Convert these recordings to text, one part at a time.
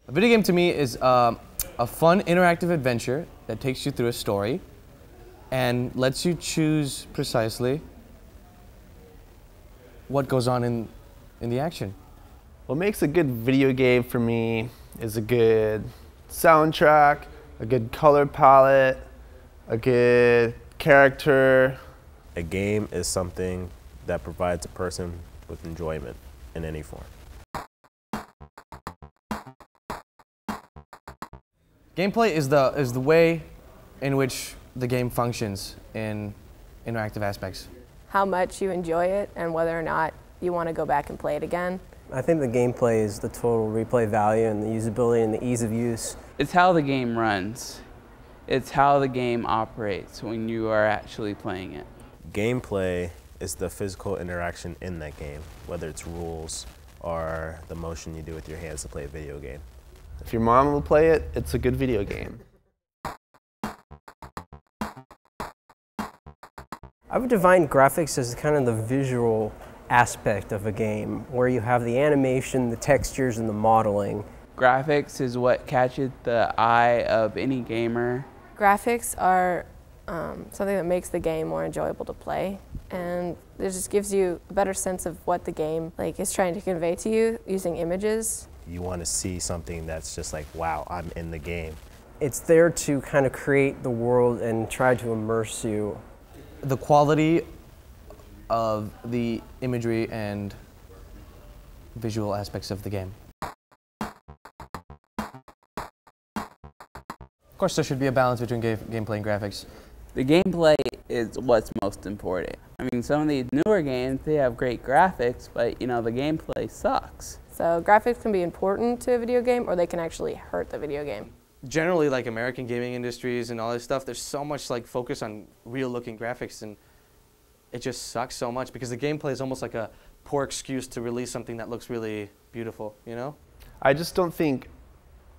A video game to me is a fun interactive adventure that takes you through a story and lets you choose precisely what goes on in the action. What makes a good video game for me is a good soundtrack, a good color palette, a good character. A game is something that provides a person with enjoyment in any form. Gameplay is the way in which the game functions in interactive aspects. How much you enjoy it and whether or not you want to go back and play it again. I think the gameplay is the total replay value and the usability and the ease of use. It's how the game runs. It's how the game operates when you are actually playing it. Gameplay is the physical interaction in that game, whether it's rules or the motion you do with your hands to play a video game. If your mom will play it, it's a good video game. I would define graphics as kind of the visual aspect of a game, where you have the animation, the textures, and the modeling. Graphics is what catches the eye of any gamer. Graphics are something that makes the game more enjoyable to play, and it just gives you a better sense of what the game is trying to convey to you using images. You want to see something that's just like, wow, I'm in the game. It's there to kind of create the world and try to immerse you. The quality of the imagery and visual aspects of the game. Of course, there should be a balance between gameplay and graphics. The gameplay is what's most important. I mean, some of these newer games, they have great graphics, but the gameplay sucks. So graphics can be important to a video game, or they can actually hurt the video game. Generally, like American gaming industries and all this stuff, there's so much focus on real-looking graphics, and it just sucks so much because the gameplay is almost like a poor excuse to release something that looks really beautiful, I just don't think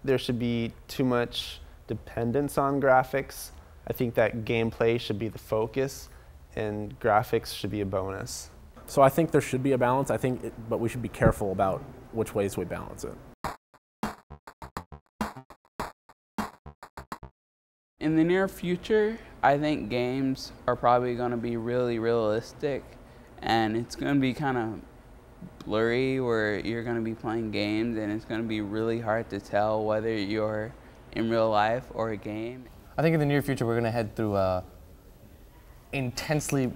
there should be too much dependence on graphics. I think that gameplay should be the focus and graphics should be a bonus. So I think there should be a balance, but we should be careful about which ways we balance it. In the near future, I think games are probably going to be really realistic, and it's going to be kind of blurry where you're going to be playing games and it's going to be really hard to tell whether you're in real life or a game. I think in the near future we're going to head through intensely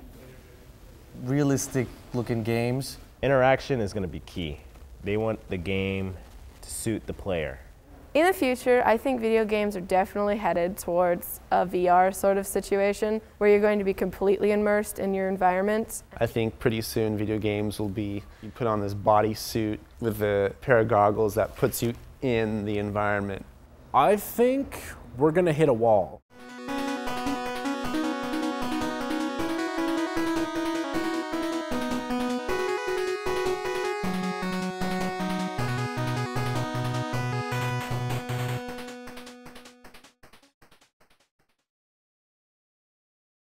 realistic looking games. Interaction is going to be key. They want the game to suit the player. In the future, I think video games are definitely headed towards a VR sort of situation where you're going to be completely immersed in your environment. I think pretty soon video games will be, you put on this bodysuit with a pair of goggles that puts you in the environment. I think we're going to hit a wall.